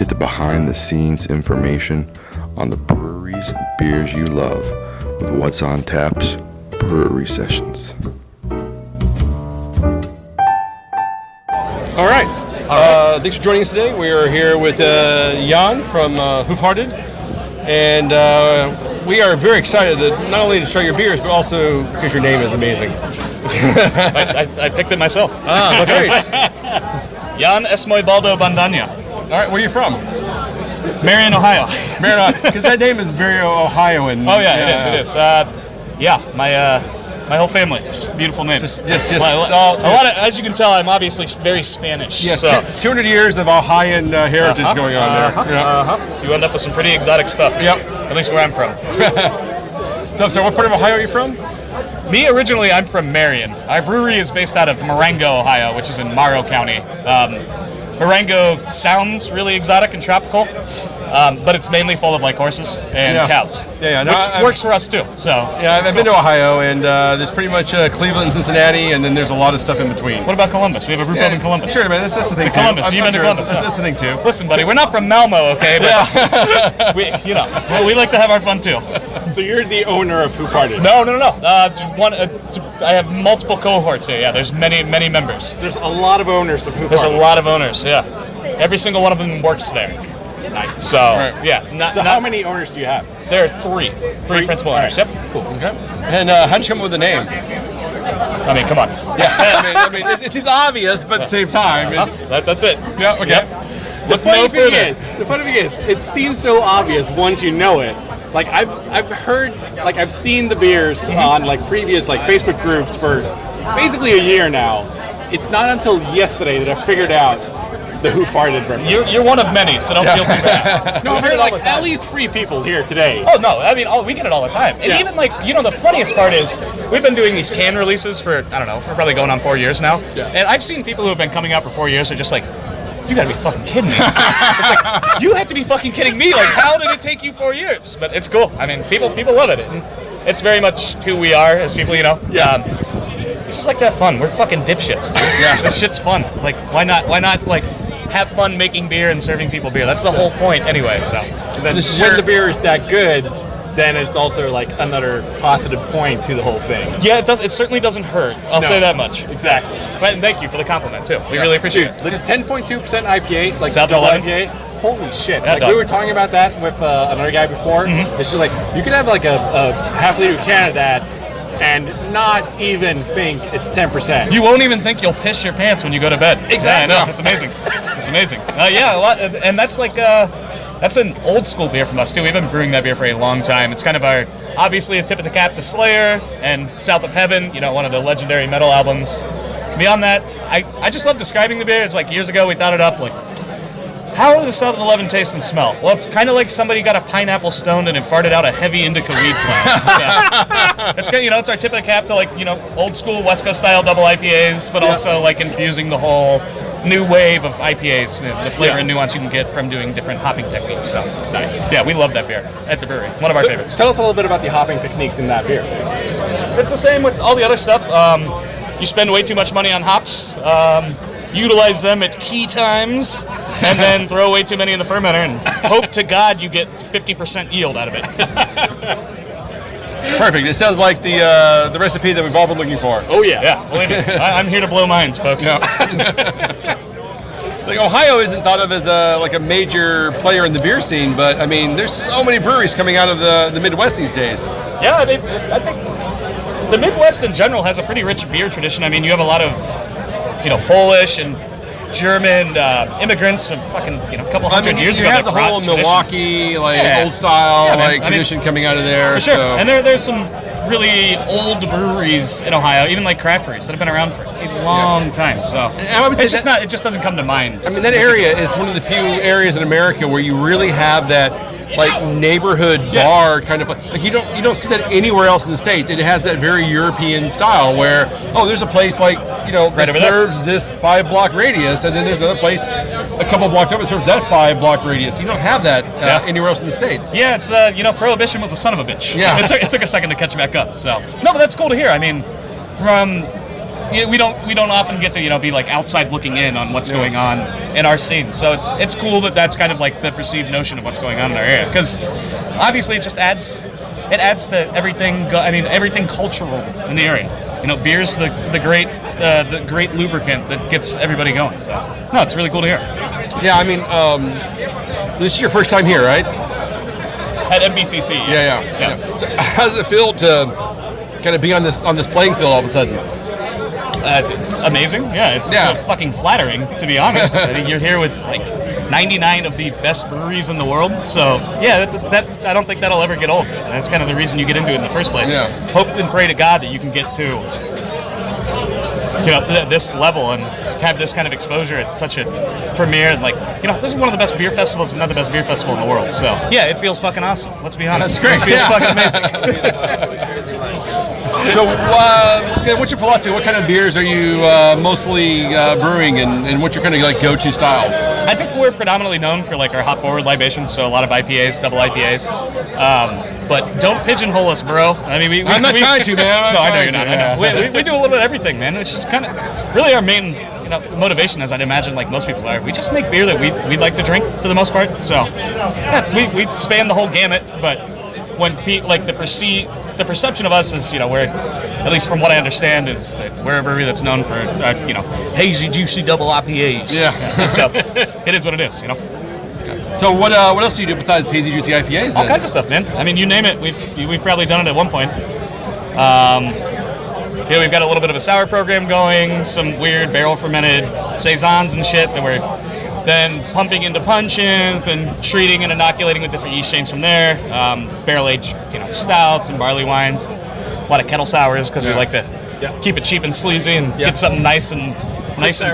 Get the behind-the-scenes information on the breweries and beers you love with What's on Tap's Brewery Sessions. All right. Thanks for joining us today. We are here with Jan from Hoof Hearted, and we are very excited not only to try your beers, but also because your name is amazing. I picked it myself. Look great. Jan Esmoibaldo Bandanya. All right, where are you from? Marion, Ohio. Marion, Ohio, because that name is very Ohioan. Oh yeah, it is. My whole family, just a beautiful name. A lot of, as you can tell, I'm obviously very Spanish. Yes, so. 200 years of Ohioan heritage going on there. You end up with some pretty exotic stuff. Yep. At least where I'm from. So what part of Ohio are you from? Me, originally, I'm from Marion. Our brewery is based out of Marengo, Ohio, which is in Morrow County. Marengo sounds really exotic and tropical, but it's mainly full of like horses and cows, which works for us too. So I've been to Ohio, and there's pretty much Cleveland, Cincinnati, and then there's a lot of stuff in between. What about Columbus? We have a brew pub in Columbus. Sure, man, that's the thing. Columbus, you've been to Columbus. That's the thing too. Listen, buddy, we're not from Malmo, okay? But we like to have our fun too. So you're the owner of Hoof Hearted? No. I have multiple cohorts here. Yeah, there's many members. There's a lot of owners of Hoof Hearted. There's a lot of owners. Yeah, every single one of them works there. Nice. So how many owners do you have? There are three principal owners. Right. Yep. Cool. Okay. And how'd you come up with the name? I mean, come on. Yeah. I mean, it seems obvious, but at the same time, that's it. Yeah. Okay. Yep. The funny thing is, it seems so obvious once you know it. Like I've heard, like I've seen the beers on like previous like Facebook groups for basically a year now. It's not until yesterday that I figured out the Hoof Hearted reference. You're one of many, so don't feel too bad. No, I've heard like at least 3 people here today. Oh no, I mean, we get it all the time. And even like, the funniest part is we've been doing these can releases for, I don't know, we're probably going on 4 years now. Yeah. And I've seen people who have been coming out for 4 years are just like, you gotta be fucking kidding me. It's like, you have to be fucking kidding me. Like, how did it take you 4 years? But it's cool. I mean, people love it. And it's very much who we are as people, Yeah. We just like to have fun. We're fucking dipshits, dude. Yeah. This shit's fun. Like, why not, like, have fun making beer and serving people beer? That's the whole point anyway, so. Then when the beer is that good, then it's also like another positive point to the whole thing. Yeah, it does. It certainly doesn't hurt. I'll say that much. Exactly. But thank you for the compliment too. We really appreciate it. Because 10.2% IPA, like South double 11? IPA, holy shit! Yeah, like we were talking about that with another guy before. Mm-hmm. It's just like you could have like a half-liter can of that and not even think it's 10%. You won't even think you'll piss your pants when you go to bed. Exactly. Yeah, I know. It's amazing. It's amazing. A lot, and that's like that's an old school beer from us too. We've been brewing that beer for a long time. It's kind of our, obviously a tip of the cap to Slayer and South of Heaven, one of the legendary metal albums. Beyond that, I just love describing the beer. It's like years ago we thought it up, like, how does South 11 taste and smell? Well, it's kind of like somebody got a pineapple stoned and it farted out a heavy indica weed plant. It's kind of, it's our tip of the cap to like, old school West Coast style double IPAs, but also like infusing the whole new wave of IPAs, the flavor and nuance you can get from doing different hopping techniques. So nice. Yeah, we love that beer at the brewery. One of our favorites. Tell us a little bit about the hopping techniques in that beer. It's the same with all the other stuff. You spend way too much money on hops. Utilize them at key times, and then throw way too many in the fermenter, and hope to God you get 50% yield out of it. Perfect. It sounds like the recipe that we've all been looking for. Oh yeah. Yeah. Believe me, I'm here to blow minds, folks. No. Like Ohio isn't thought of as a major player in the beer scene, but I mean, there's so many breweries coming out of the Midwest these days. Yeah, I mean, I think the Midwest in general has a pretty rich beer tradition. I mean, you have a lot of Polish and German immigrants from fucking a couple hundred years ago. You have the whole Milwaukee old style tradition coming out of there. For sure. So. And there's some really old breweries in Ohio, even like craft breweries that have been around for a long time. So I would say it just doesn't come to mind. I mean, that area is one of the few areas in America where you really have that neighborhood bar kind of like you don't see that anywhere else in the States. It has that very European style where there's a place that serves this 5-block radius, and then there's another place a couple blocks up that serves that 5-block radius. You don't have that anywhere else in the States. Yeah, it's Prohibition was a son of a bitch. Yeah. It took a second to catch back up. So no, but that's cool to hear. I mean, from we don't often get to be like outside looking in on what's going on in our scene. So it's cool that that's kind of like the perceived notion of what's going on in our area, because obviously it just adds to everything. Everything cultural in the area. Beer's the great lubricant that gets everybody going. So no, it's really cool to hear. Yeah, so this is your first time here, right? At MBCC. Yeah. So how does it feel to kind of be on this playing field all of a sudden? It's amazing. Yeah, it's so fucking flattering, to be honest. I think you're here with like 99 of the best breweries in the world. So yeah, that I don't think that'll ever get old. That's kind of the reason you get into it in the first place. Yeah. Hope and pray to God that you can get to this level and have this kind of exposure at such a premiere. And this is one of the best beer festivals, if not the best beer festival in the world. So yeah, it feels fucking awesome. Let's be honest. That's great. It feels fucking amazing. So, what's your philosophy? What kind of beers are you mostly brewing, and what's your kind of like go-to styles? I think we're predominantly known for like our hop-forward libations, so a lot of IPAs, double IPAs. But don't pigeonhole us, bro. I mean, I'm not trying to, man. No, I know you're not. I know. We do a little bit of everything, man. It's just kind of really our main motivation, as I'd imagine, like most people are. We just make beer that we like to drink for the most part. So yeah, we span the whole gamut. But when the perception of us is, we're, at least from what I understand, is that we're a brewery that's known for, hazy, juicy double IPAs. Yeah. So it is what it is, So what else do you do besides hazy, juicy IPAs? All kinds of stuff, man. I mean, you name it. We've probably done it at one point. We've got a little bit of a sour program going, some weird barrel fermented saisons and shit that we're then pumping into punches and treating and inoculating with different yeast strains from there. Barrel aged, stouts and barley wines. A lot of kettle sours because we like to keep it cheap and sleazy and get something nice and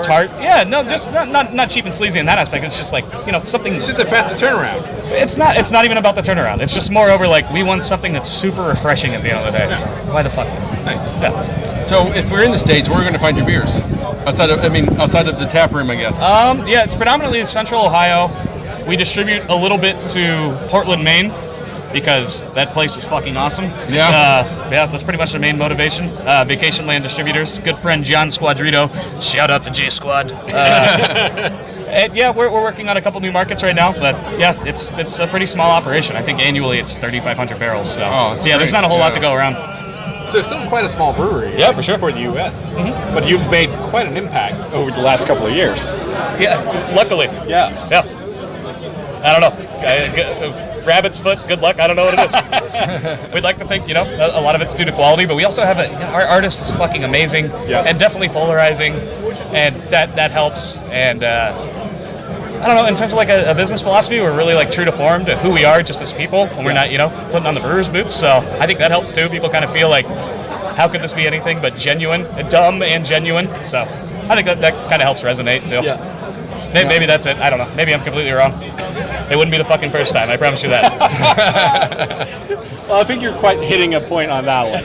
tart. Yeah, no, just not cheap and sleazy in that aspect. It's just like something. It's just a faster turnaround. It's not even about the turnaround. It's just moreover like we want something that's super refreshing at the end of the day. So why the fuck? Nice. Yeah. So if we're in the States, where are we going to find your beers? Outside of the tap room, I guess. Yeah, it's predominantly Central Ohio. We distribute a little bit to Portland, Maine, because that place is fucking awesome. Yeah. That's pretty much the main motivation. Vacation Land Distributors, good friend John Squadrito. Shout out to J Squad. And yeah, we're working on a couple new markets right now, but yeah, it's a pretty small operation. I think annually it's 3,500 barrels. So yeah, there's not a whole lot to go around. So it's still quite a small brewery. Yeah, for sure. For the U.S. Mm-hmm. But you've made quite an impact over the last couple of years. Yeah, luckily. Yeah. I don't know. Rabbit's foot, good luck. I don't know what it is. We'd like to think, a lot of it's due to quality, but we also have our artist is fucking amazing and definitely polarizing, and that helps. And I don't know, in terms of like a business philosophy, we're really like true to form to who we are just as people, and we're not, putting on the brewer's boots. So I think that helps too. People kind of feel like, how could this be anything but genuine, dumb and genuine? So I think that kind of helps resonate too. Yeah. Maybe that's it. I don't know. Maybe I'm completely wrong. It wouldn't be the fucking first time. I promise you that. Well, I think you're quite hitting a point on that one.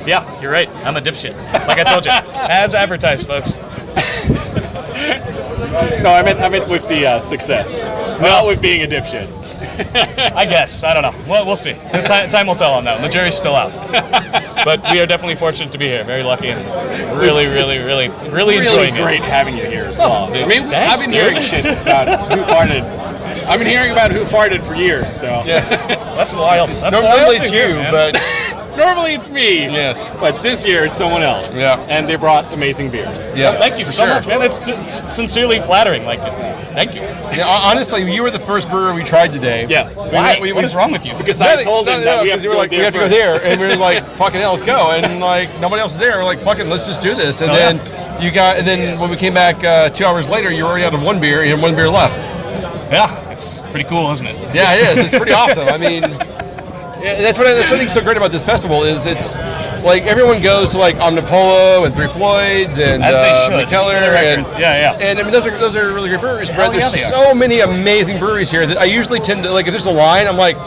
Yeah, you're right. I'm a dipshit. Like I told you. As advertised, folks. No, I meant with the success. Not with being a dipshit. I guess. I don't know. Well, we'll see. Time will tell on that one. The jury's still out. But we are definitely fortunate to be here. Very lucky and really enjoying it. Great having you here as well. Dude, I mean, I've been hearing shit about Hoof Hearted. I've been hearing about Hoof Hearted for years, so. Yes. That's wild. Normally it's you, but... Normally it's me. Yes. But this year it's someone else. Yeah. And they brought amazing beers. Yes. Well, thank you so much, man. It's sincerely flattering. Like, thank you. Yeah, honestly, you were the first brewer we tried today. Yeah. Why? What is wrong with you? Because I told them that we have to go there, and we were like, fucking hell, let's go. And like nobody else is there. We're like, fucking, let's just do this. And then when we came back 2 hours later, you were already out of one beer. You had one beer left. Yeah, it's pretty cool, isn't it? Yeah, it is. It's pretty awesome. I mean. Yeah, that's what I think is so great about this festival is it's like everyone goes to like Omnipolo and Three Floyds and Mikkeller and and I mean those are really great breweries, but there's so many amazing breweries here that I usually tend to like if there's a line I'm like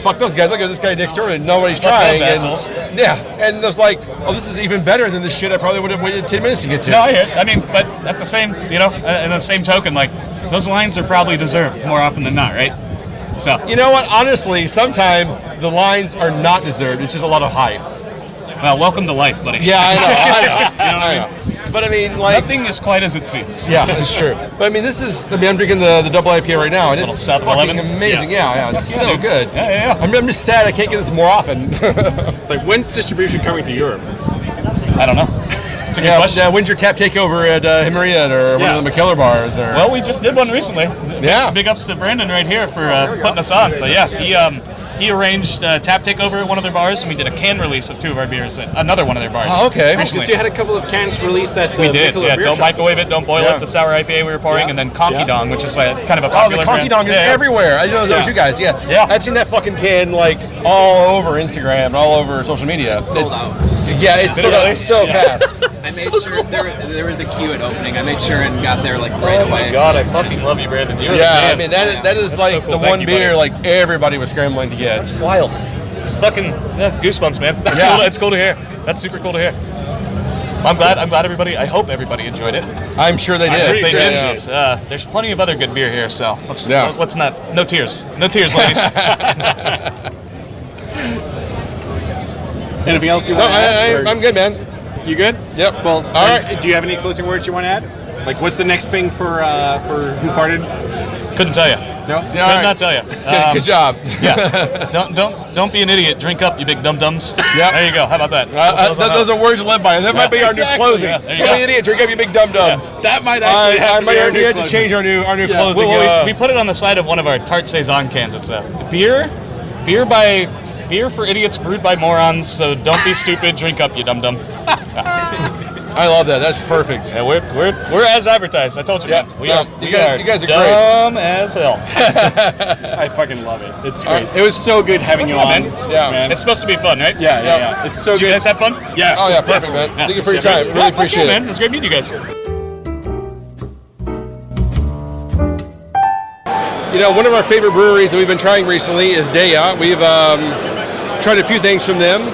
fuck those guys, look at this guy next door and nobody's trying and there's like this is even better than the shit I probably would have waited 10 minutes to get to. No, I hear it. I mean, but at the same in the same token, like those lines are probably deserved more often than not, right? So you know what? Honestly, sometimes the lines are not deserved. It's just a lot of hype. Well, welcome to life, buddy. Yeah, I know. You know what I mean? But I mean, like, Nothing is quite as it seems. yeah, that's true. But I mean, I'm drinking the double IPA right now, and Little it's South fucking 11? amazing. Yeah, it's so dude. good. Yeah. I'm just sad I can't get this more often. It's like, when's distribution coming to Europe? I don't know. It's a good question. When's your tap takeover at Himarian or one of the Mikkeller bars? Or Well, we just did one recently. Yeah. Big ups to Brandon right here for putting us on. But yeah, he arranged tap takeover at one of their bars, and we did a can release of 2 of our beers at another one of their bars. Oh, okay. Recently. So you had a couple of cans released at the We did, Mikkeller yeah. Beer Don't Shop. microwave it, don't boil it. The sour IPA we were pouring, and then Conky Dong, which is kind of a the popular Conky brand. Dong is everywhere. I know those you guys. Yeah. I've seen that fucking can like all over Instagram and all over social media. Sold out. Yeah, it's sold out so fast. I made sure there was a queue at opening. I made sure and got there like right Oh away. my god, I fucking love you, Brandon. You're the Yeah, man. I mean that is That's like so cool. the Thank one you, beer buddy. like everybody was scrambling to get. It's wild. It's fucking goosebumps, man. That's Yeah. cool. It's cool to hear. That's super cool to hear. I'm glad everybody. I hope everybody enjoyed it. I'm sure they did. If they Yeah. didn't, there's plenty of other good beer here. So let's not. No tears, ladies. Anything else you No, want to add? I'm good, man. You good? Yep. Well, all right. Do you have any closing words you want to add? Like, what's the next thing for Hoof Hearted? Couldn't tell you. No. Could not tell you. Good job. Yeah. Don't be an idiot. Drink up, you big dum dums. Yep. There you go. How about that? Those are words to live by. That might be our new closing. Yeah, there you Don't go. be an idiot. Drink up, you big dum dums. That might actually have I to might be our new have to closing. change our new closing. Well, we put it on the side of one of our tart saison cans. It's a beer for idiots brewed by morons. So don't be stupid. Drink up, you dum dum. I love that. That's perfect. Yeah, we're as advertised. I told you. Yeah, We yeah. are. You guys are dumb as hell. I fucking love it. It's great. It was so good having you on. man. Yeah. man. It's supposed to be fun, right? Yeah. It's so Did good. you guys have fun? Yeah. Oh yeah, perfect, man. Thank you for your time. Really appreciate it. man. It was great meeting you guys. You know, one of our favorite breweries that we've been trying recently is Deya. We've tried a few things from them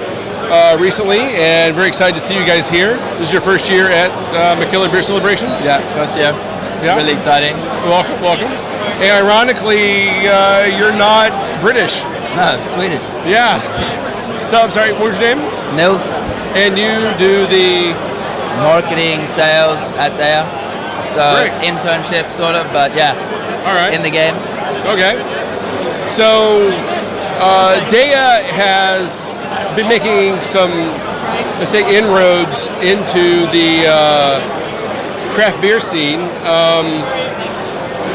recently, and very excited to see you guys here. This is your first year at Mikkeller Beer Celebration. Yeah, first year. It's Yeah. really exciting. Welcome. And ironically, you're not British. No, Swedish. Yeah. So I'm sorry, what was your name? Nils, And you do the marketing, sales at there. So Great. internship sort of, but yeah, all right. in the game. Okay. So Deya has been making some, let's say, inroads into the craft beer scene.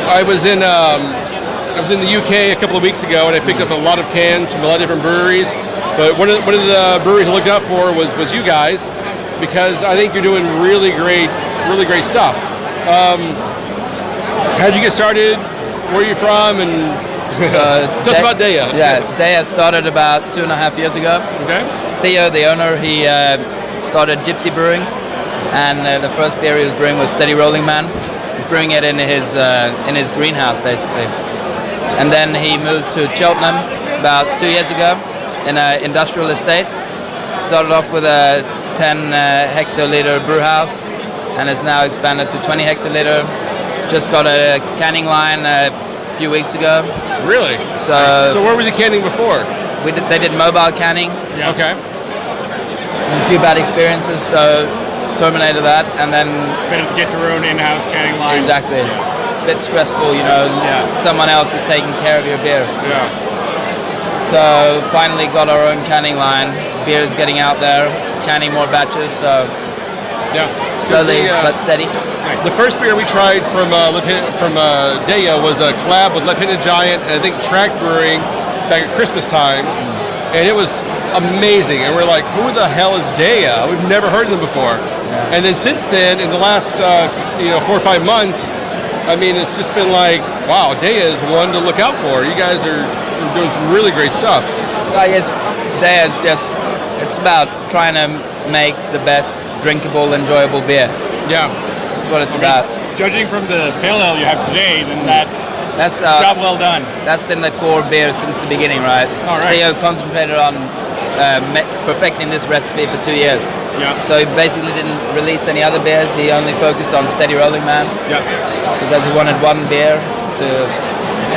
I was in the UK a couple of weeks ago, and I picked up a lot of cans from a lot of different breweries. But one of the breweries I looked out for was you guys, because I think you're doing really great stuff. How'd you get started? Where are you from? And tell us about Deya. Yeah, Deya started about 2.5 years ago. Okay. Theo, the owner, he started Gypsy Brewing, and the first beer he was brewing was Steady Rolling Man. He's brewing it in his greenhouse, basically. And then he moved to Cheltenham about 2 years ago in an industrial estate. Started off with a 10 hectoliter brew house, and has now expanded to 20 hectoliter. Just got a canning line a few weeks ago. Really? So where was you canning before? they did mobile canning. Okay. A few bad experiences, so terminated that, and then Better to get their own in-house canning line. exactly, a bit stressful, you know. Yeah. Someone else is taking care of your beer. Yeah. So finally got our own canning line. Beer is getting out there, canning more batches. So Yeah. slowly The, but steady. the first beer we tried from Deya was a collab with Left-Handed Giant and I think Track Brewing back at Christmas time, and it was amazing. And we're like, who the hell is Deya? We've never heard of them before. And then since then, in the last 4 or 5 months, I mean, it's just been like, wow, Deya is one to look out for. You guys are doing some really great stuff. So I guess there's it's about trying to make the best drinkable, enjoyable beer. Yeah. That's what it's about. Judging from the pale ale you have today, then That's job well done. That's been the core beer since the beginning, right? All right. Theo concentrated on perfecting this recipe for 2 years. Yeah. So he basically didn't release any other beers. He only focused on Steady Rolling Man Yeah. because he wanted one beer to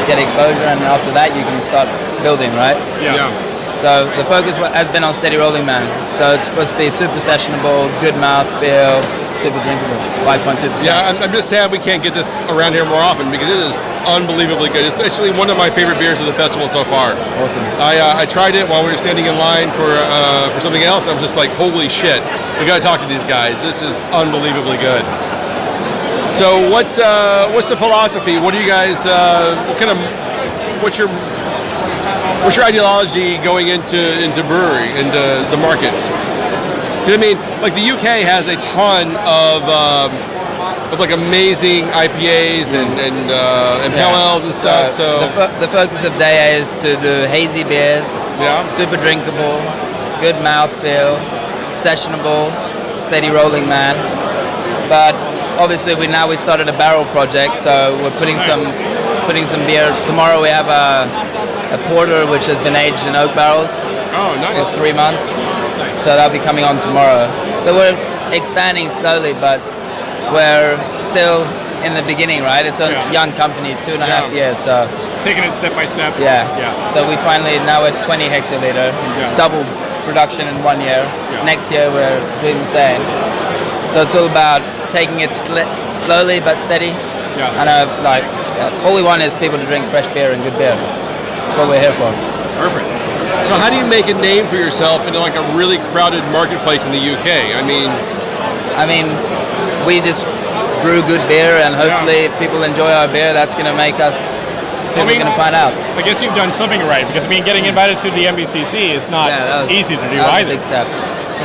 get exposure, and after that you can start building, right? Yeah. So the focus has been on Steady Rolling Man. So it's supposed to be super sessionable, good mouth feel, super drinkable, 5.2%. Yeah, I'm just sad we can't get this around here more often because it is unbelievably good. It's actually one of my favorite beers of the festival so far. Awesome. I tried it while we were standing in line for something else. I was just like, holy shit, we got to talk to these guys. This is unbelievably good. So what's the philosophy? What do you guys? What's your ideology going into brewery, into the market? 'Cause I mean, like the UK has a ton of like amazing IPAs and pale ales and stuff. So the focus of Deya is to do hazy beers, super drinkable, good mouthfeel, sessionable, steady rolling man. But obviously we started a barrel project, so we're putting some beer. Tomorrow we have a porter which has been aged in oak barrels for 3 months. So that'll be coming on tomorrow. So we're expanding slowly, but we're still in the beginning, right? It's a young company, 2.5 years. So taking it step by step. Yeah. So we finally now at 20 hectoliter, double production in 1 year. Next year we're doing the same. So it's all about taking it slowly but steady. And all we want is people to drink fresh beer and good beer. That's what we're here for. Perfect. So how do you make a name for yourself in like a really crowded marketplace in the UK? I mean, we just brew good beer, and hopefully if people enjoy our beer, that's going to make us, people are going to find out. I guess you've done something right, because getting invited to the MBCC is not easy to do either. either. A big step. So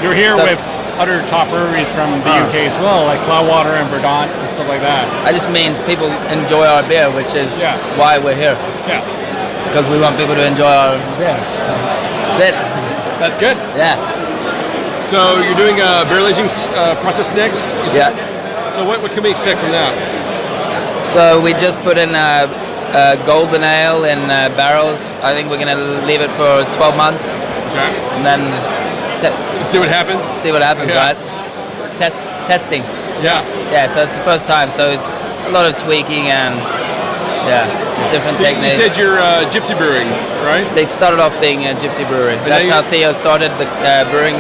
you're here with other top breweries from the UK as well, like Cloudwater and Verdant and stuff like that. I just mean people enjoy our beer, which is why we're here. Yeah. Because we want people to enjoy our beer. That's it. That's good. Yeah. So you're doing a barrel aging process next? So what can we expect from that? So we just put in a golden ale in barrels. I think we're going to leave it for 12 months. Okay. And then see what happens? See what happens, right? Testing. Yeah. Yeah, so it's the first time. So it's a lot of tweaking and different techniques. You said you're Gypsy Brewing, right? They started off being a Gypsy brewery. That's how Theo started the brewing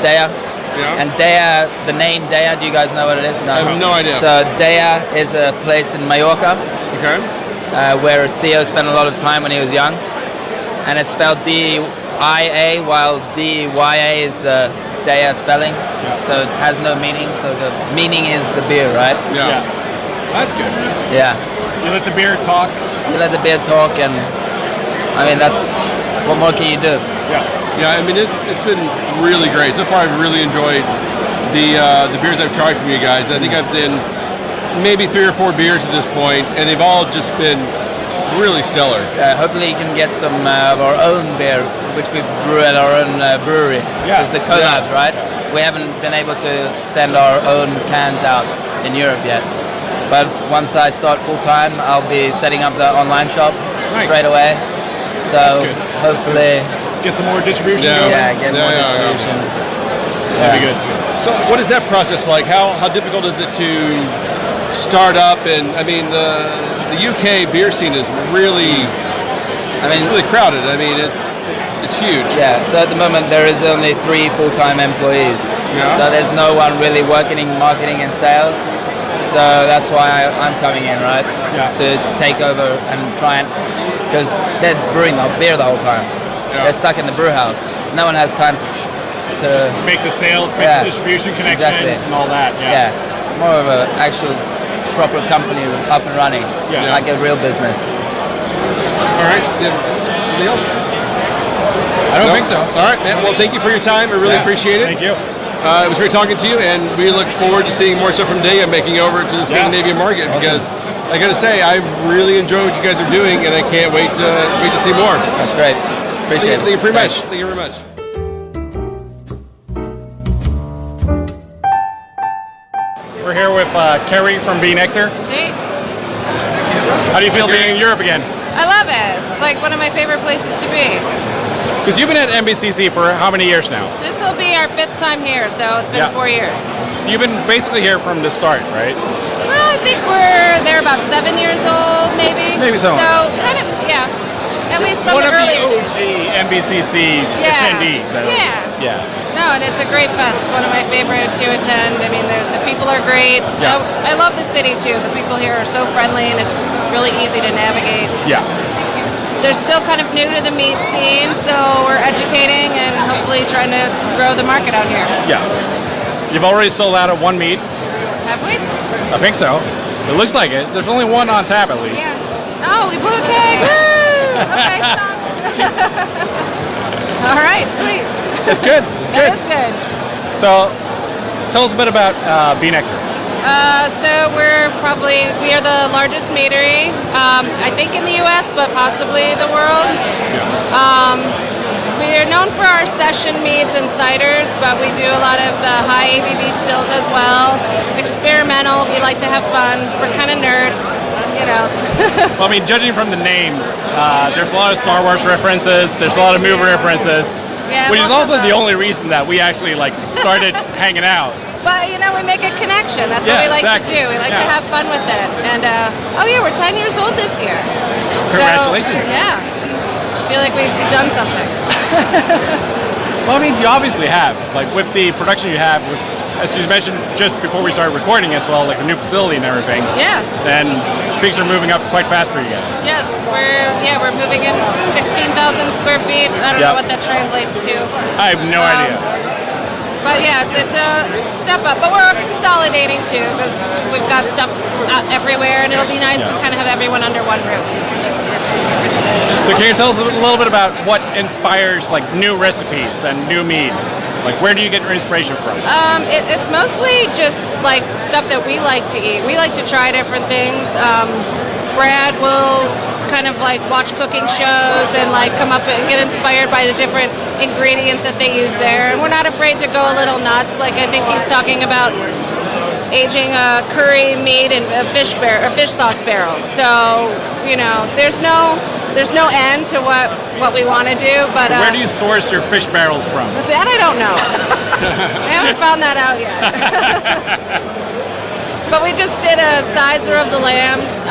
Deya. Yeah. And Deya, the name Deya, do you guys know what it is? No. I have no idea. So Deya is a place in Mallorca. Okay. Where Theo spent a lot of time when he was young. And it's spelled D-I-A, while D-Y-A is the Deya spelling. So it has no meaning. So the meaning is the beer, right? Yeah. That's good. Yeah. You let the beer talk. You let the beer talk, and I mean what more can you do? Yeah. I mean it's been really great so far. I've really enjoyed the beers I've tried from you guys. I think I've done maybe 3 or 4 beers at this point, and they've all just been really stellar. Hopefully you can get some of our own beer, which we brew at our own brewery. It's the collabs, right? We haven't been able to send our own cans out in Europe yet. But once I start full time, I'll be setting up the online shop straight away. So hopefully get some more distribution. Get more distribution. That'd be good. So what is that process like? How difficult is it to start up? And I mean the UK beer scene is really, it's really crowded. I mean it's huge. Yeah. So at the moment there is only 3 full-time employees. Yeah. So there's no one really working in marketing and sales. So that's why I'm coming in, right? To take over and try and, because they're brewing the beer the whole time. They're stuck in the brew house. No one has time to make the sales, make the distribution connections and all that. Yeah. More of an actual proper company up and running, like a real business. All right. Something else? I don't think so. All right, man. Well, thank you for your time. I really appreciate it. Thank you. It was great talking to you, and we look forward to seeing more stuff from Deya making over to the Scandinavian market. Because I got to say, I really enjoy what you guys are doing, and I can't wait to see more. That's great. Appreciate it. Thank you very much. Thank you very much. We're here with Kerry from Nectar. Hey. How do you feel being in Europe again? I love it. It's like one of my favorite places to be. Because you've been at MBCC for how many years now? This will be our 5th time here, so it's been 4 years. So you've been basically here from the start, right? Well, I think we're there about 7 years old, maybe. Maybe so. So kind of, At least from one the of early. the OG MBCC attendees, at least. Yeah. No, and it's a great fest. It's one of my favorite to attend. I mean, the people are great. Yeah. I love the city too. The people here are so friendly, and it's really easy to navigate. Yeah. They're still kind of new to the meat scene, so we're educating and hopefully trying to grow the market out here. Yeah. You've already sold out of one meat. Have we? I think so. It looks like it. There's only one on tap, at least. Yeah. Oh, we blew a keg. Woo! Okay, stop. All right, sweet. It's good. It's good. That is good. So, tell us a bit about Nectar. So we are the largest meadery, I think in the U.S., but possibly the world. We are known for our session meads and ciders, but we do a lot of the high ABV stills as well. Experimental, we like to have fun. We're kind of nerds, you know. Well, I mean, judging from the names, there's a lot of Star Wars references, there's a lot of movie references, which is also the only reason that we actually started hanging out. But, you know, we make a connection. That's what we like to do. We like to have fun with it. And, we're 10 years old this year. Congratulations. So, yeah. I feel like we've done something. Well, I mean, you obviously have. With the production you have, as you mentioned just before we started recording as well, the new facility and everything. Yeah. Then things are moving up quite fast for you guys. Yes, we're moving in 16,000 square feet. I don't know what that translates to. I have no idea. But yeah, it's a step up. But we're consolidating too, because we've got stuff everywhere, and it'll be nice to kind of have everyone under one roof. So can you tell us a little bit about what inspires new recipes and new meads? Where do you get your inspiration from? It's mostly just stuff that we like to eat. We like to try different things. Brad will kind of watch cooking shows and come up and get inspired by the different ingredients that they use there. And we're not afraid to go a little nuts. I think he's talking about aging a curry meat in a fish sauce barrel. So, you know, there's no end to what we want to do. But so where do you source your fish barrels from? That I don't know. I haven't found that out yet. But we just did a sizer of the lambs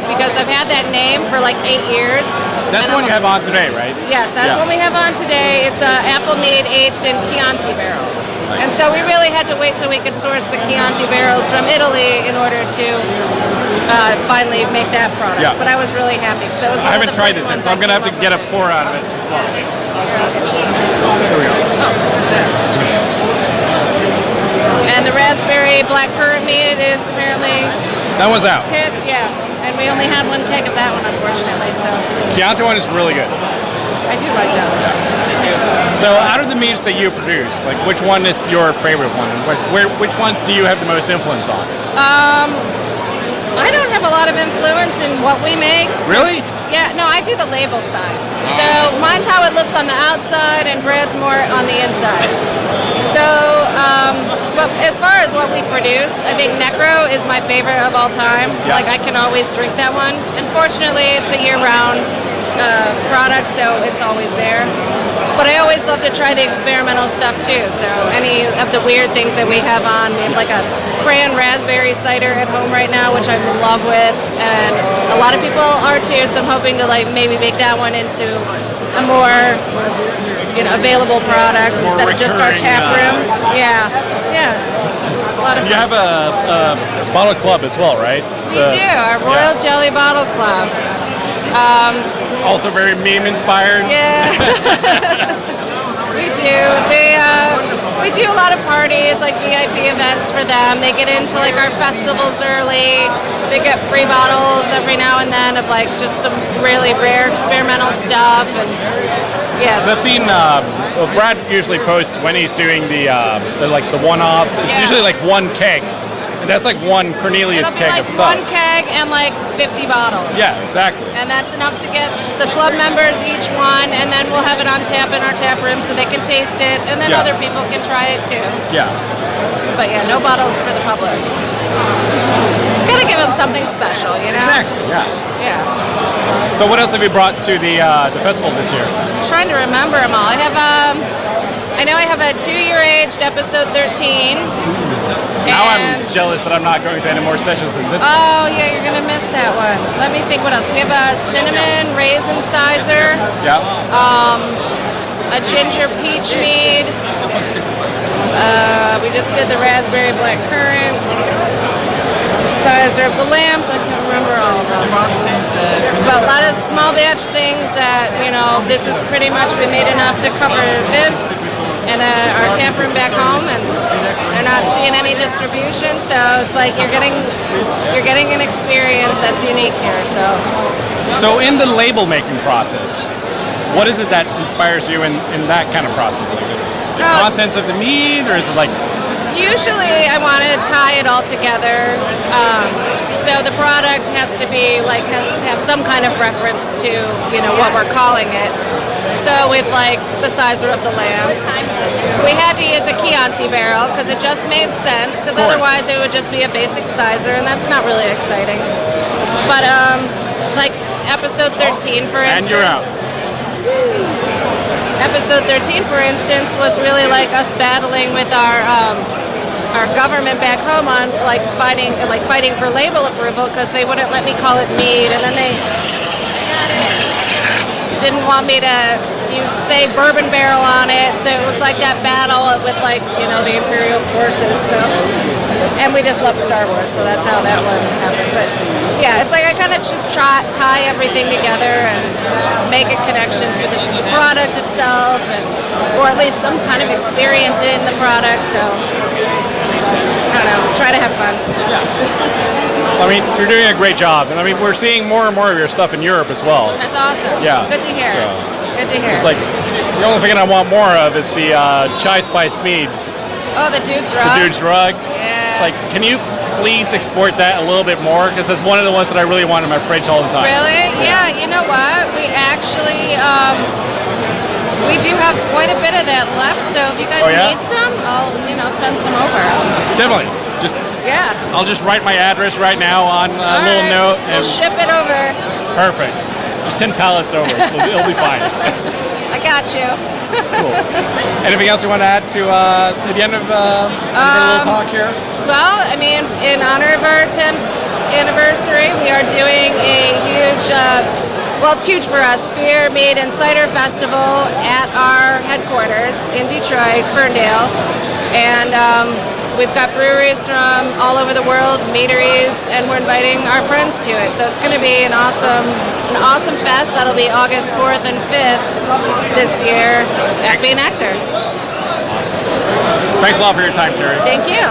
because I've had that name for 8 years. That's the one you have on today, right? Yes, that's what we have on today. It's apple mead aged in Chianti barrels. Nice. And so we really had to wait till we could source the Chianti barrels from Italy in order to finally make that product. Yeah. But I was really happy because it was one I haven't tried this yet, so I'm going to have to get a pour out of it as well. Here we go. Oh, where's that? And the raspberry black currant mead is apparently... That was out. Yeah, and we only had one keg of that one, unfortunately, so... Chianti one is really good. I do like that one. Yeah. So out of the meats that you produce, which one is your favorite one? Which ones do you have the most influence on? I don't have a lot of influence in what we make. Really? Yeah, no, I do the label side. So mine's how it looks on the outside, and Brad's more on the inside. So, but as far as what we produce, I think Necro is my favorite of all time. Yeah. I can always drink that one. Unfortunately, it's a year-round product, so it's always there. But I always love to try the experimental stuff too. So any of the weird things that we have on, we have a cran raspberry cider at home right now, which I'm in love with, and a lot of people are too. So I'm hoping to maybe make that one into a more available product instead of just our tap room. Yeah. A lot of fun. You have a bottle club as well, right? We do, our Royal Jelly Bottle Club. Also very meme inspired. Yeah. We do. We do a lot of parties, VIP events for them. They get into our festivals early. They get free bottles every now and then of just some really rare experimental stuff. And yeah. So I've seen Brad usually posts when he's doing the one-offs. It's usually one keg. And that's one Cornelius keg of stuff. One keg and 50 bottles. Yeah, exactly. And that's enough to get the club members each one, and then we'll have it on tap in our tap room so they can taste it, and then other people can try it too. Yeah. But no bottles for the public. Gotta give them something special, you know? Exactly, yeah. Yeah. So what else have you brought to the festival this year? I'm trying to remember them all. I know I have a 2-year aged episode 13. Now I'm jealous that I'm not going to any more sessions than this one. Oh, yeah, you're going to miss that one. Let me think what else. We have a cinnamon raisin sizer, Yeah. a ginger peach mead. We just did the raspberry black currant. Sizer of the lambs. I can't remember all of them. But a lot of small batch things that, this is pretty much, we made enough to cover this and our tap room back home, and they're not seeing any distribution, so it's like you're getting an experience that's unique here. So in the label making process, what is it that inspires you in that kind of process? Like the contents of the mead, or is it like? Usually I want to tie it all together, so the product has to have some kind of reference to what we're calling it. So with the sizer of the lambs, we had to use a Chianti barrel because it just made sense, because otherwise it would just be a basic sizer, and that's not really exciting. But episode 13, for instance. And you're out. Episode 13, for instance, was really like us battling with our government back home on fighting for label approval, because they wouldn't let me call it mead, and then they didn't want me to say bourbon barrel on it, so it was like that battle with the imperial forces. So, and we just love Star Wars, so that's how that one happened. But yeah, it's like I kind of just tie everything together and make a connection to the product itself, or at least some kind of experience in the product. So I don't know, try to have fun. I mean, you're doing a great job, and I mean, we're seeing more and more of your stuff in Europe as well. That's awesome. Yeah. Good to hear. Good to hear. It's like the only thing I want more of is the chai spiced mead. Oh, the Dude's Rug. The Dude's Rug. Yeah. Like, can you please export that a little bit more? Because that's one of the ones that I really want in my fridge all the time. Really? Yeah. You know what? We actually we do have quite a bit of that left. So if you guys need some, I'll send some over. Definitely. I'll just write my address right now on a little note and we'll ship it over. Perfect. Just send pallets over. It'll be fine. I got you. Cool. Anything else you want to add to at the end of our little talk here? Well, I mean, in honor of our 10th anniversary, we are doing a huge, it's huge for us, beer, mead, and cider festival at our headquarters in Detroit, Ferndale. And we've got breweries from all over the world, meaderies, and we're inviting our friends to it. So it's going to be an awesome fest. That'll be August 4th and 5th this year at Nectar. Thanks a lot for your time, Carrie. Thank you.